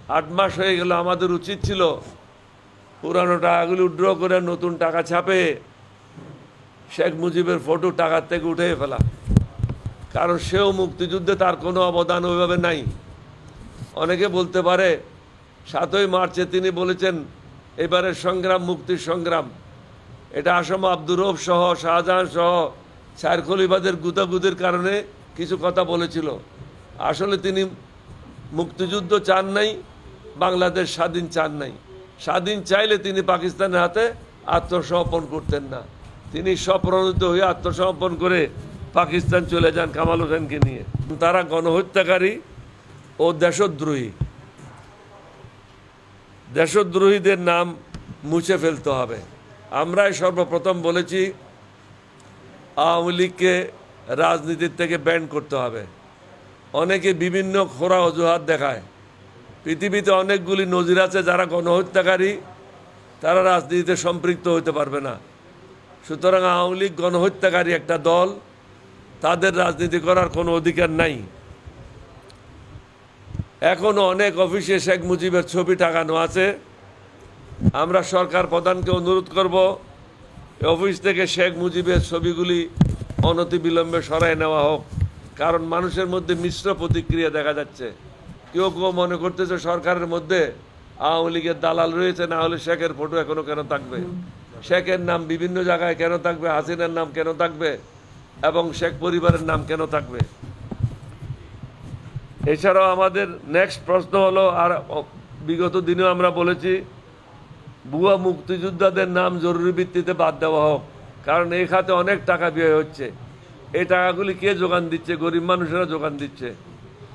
8 মাস হয়ে গেল, আমাদের উচিত ছিল পুরানো টাকাগুলি উইথড্র করে নতুন টাকা ছাপে শেখ মুজিবের ফটো টাকার থেকে উঠে ফেলা। কারণ সেও মুক্তিযুদ্ধে তার কোনো অবদান ওইভাবে নাই। অনেকে বলতে পারে 7ই মার্চে তিনি বলেছেন এবারের সংগ্রাম মুক্তির সংগ্রাম, এটা আসম আব্দুর রউফ সহ শাহজাহান সহ স্যার খলিফাদের গুতাগুতির কারণে কিছু কথা বলেছিল। আসলে তিনি মুক্তিযুদ্ধ চান নাই, বাংলাদেশ স্বাধীন চান নাই। স্বাধীন চাইলে তিনি পাকিস্তানের হাতে আত্মসমর্পণ করতেন না। তিনি স্বপ্রণোদিত হয়ে আত্মসমর্পণ করে পাকিস্তান চলে যান কামাল হোসেনকে নিয়ে। তারা গণহত্যাকারী ও দেশদ্রোহী। দেশদ্রোহীদের নাম মুছে ফেলতে হবে। আমরাই সর্বপ্রথম বলেছি আওয়ামী লীগকে রাজনীতির থেকে ব্যান করতে হবে। অনেকে বিভিন্ন খোরা অজুহাত দেখায়। পৃথিবীতে অনেকগুলি নজির আছে যারা গণহত্যাকারী তারা রাজনীতিতে সম্পৃক্ত হতে পারবে না। সুতরাং আওয়ামী লীগ গণহত্যাকারী একটা দল, তাদের রাজনীতি করার কোনো অধিকার নাই। এখনও অনেক অফিসে শেখ মুজিবের ছবি টাঙানো আছে। আমরা সরকার প্রধানকে অনুরোধ করব অফিস থেকে শেখ মুজিবের ছবিগুলি অনতিবিলম্বে সরাই নেওয়া হোক। কারণ মানুষের মধ্যে মিশ্র প্রতিক্রিয়া দেখা যাচ্ছে। কেউ কেউ মনে করতেছে সরকারের মধ্যে আওয়ামী লীগের দালাল রয়েছে, না হলে শেখের ফটো এখনো কেন থাকবে, শেখের নাম বিভিন্ন জায়গায় কেন থাকবে, হাসিনার নাম কেন থাকবে, এবং শেখ পরিবারের নাম কেন থাকবে। এছাড়াও আমাদের নেক্সট প্রশ্ন হলো, আর বিগত দিনেও আমরা বলেছি ভুয়া মুক্তিযোদ্ধাদের নাম জরুরি ভিত্তিতে বাদ দেওয়া হোক। কারণ এই খাতে অনেক টাকা ব্যয় হচ্ছে। এই টাকাগুলি কে যোগান দিচ্ছে? গরিব মানুষেরা যোগান দিচ্ছে।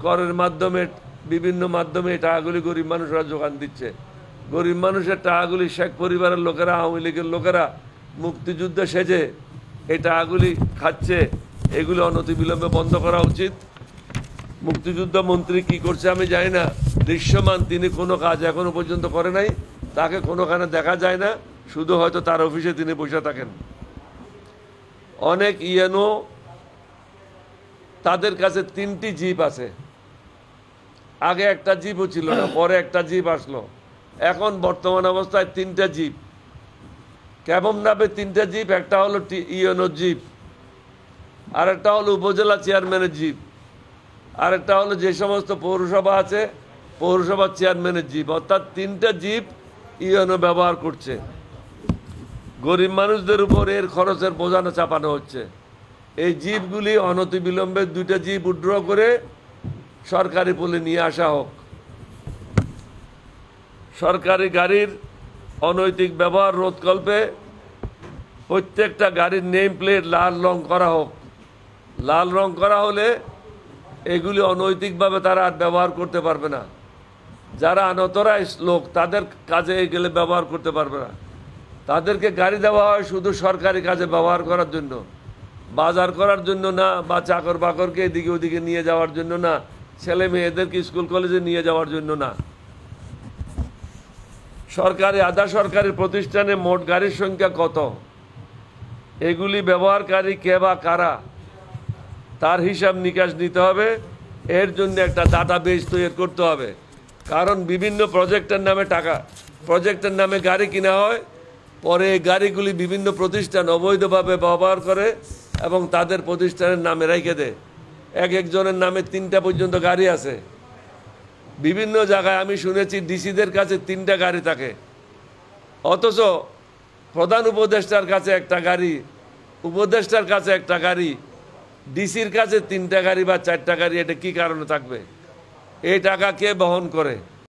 করের মাধ্যমে, বিভিন্ন মাধ্যমে এই টাকাগুলি গরিব মানুষেরা যোগান দিচ্ছে। গরিব মানুষের টাকাগুলি শেখ পরিবারের লোকেরা, আওয়ামী লীগের লোকেরা মুক্তিযুদ্ধে সেজে এই টাকাগুলি খাচ্ছে। এগুলি অনতিবিলম্বে বন্ধ করা উচিত। মুক্তিযুদ্ধ মন্ত্রী কি করছে আমি জানি না। দৃশ্যমান তিনি কোনো কাজ এখনো পর্যন্ত করে নাই, তাকে কোনোখানে দেখা যায় না, শুধু হয়তো তার অফিসে তিনি বসে থাকেন। অনেক ইএনও তাদের কাছে 3টি জিপ আছে। আগে একটা জিপও ছিল না, পরে একটা জিপ আসলো। এখন বর্তমান অবস্থায় 3টা জিপ। কেমন নামে 3টা জিপ? একটা হলো ইএনও জিপ, আরেকটা হলো উপজেলা চেয়ারম্যানের জিপ, আরেকটা হলো যে সমস্ত পৌরসভা আছে পৌরসভার চেয়ারম্যানের জিপ। অর্থাৎ 3টা জিপ ইএনও ব্যবহার করছে। গরিব মানুষদের উপর এর খরচের বোঝানো চাপানো হচ্ছে। এই জিপগুলি অনতিবিলম্বে 2টা জিপ উইথড্র করে সরকারি পুলে নিয়ে আসা হোক। সরকারি গাড়ির অনৈতিক ব্যবহার রোধকল্পে প্রত্যেকটা গাড়ির নেম প্লেট লাল রং করা হোক। লাল রং করা হলে এগুলি অনৈতিকভাবে তারা আর ব্যবহার করতে পারবে না। যারা আনঅথরাইজড লোক তাদের কাজে গেলে ব্যবহার করতে পারবে না। তাদেরকে গাড়ি দেওয়া হয় শুধু সরকারি কাজে ব্যবহার করার জন্য, বাজার করার জন্য না, বা চাকর বাকরকে এদিকে ওদিকে নিয়ে যাওয়ার জন্য না, ছেলে মেয়েদেরকে স্কুল কলেজে নিয়ে যাওয়ার জন্য না। সরকারি আধা সরকারি প্রতিষ্ঠানে মোট গাড়ির সংখ্যা কত, এগুলি ব্যবহারকারী কে বা কারা, তার হিসাব নিকাশ নিতে হবে। এর জন্য একটা ডাটাবেস তৈরি করতে হবে। কারণ বিভিন্ন প্রজেক্টের নামে গাড়ি কিনা হয়, পরে এই গাড়িগুলি বিভিন্ন প্রতিষ্ঠান অবৈধভাবে ব্যবহার করে এবং তাদের প্রতিষ্ঠানের নামে রেখে দেয়। একজনের নামে 3টা পর্যন্ত গাড়ি আছে। বিভিন্ন জায়গায় আমি শুনেছি ডিসিদের কাছে 3টা গাড়ি থাকে, অথচ প্রধান উপদেষ্টার কাছে একটা গাড়ি, উপদেষ্টার কাছে একটা গাড়ি, ডিসির কাছে 3টা গাড়ি বা 4টা গাড়ি। এটা কি কারণে থাকবে? এই টাকা কে বহন করে?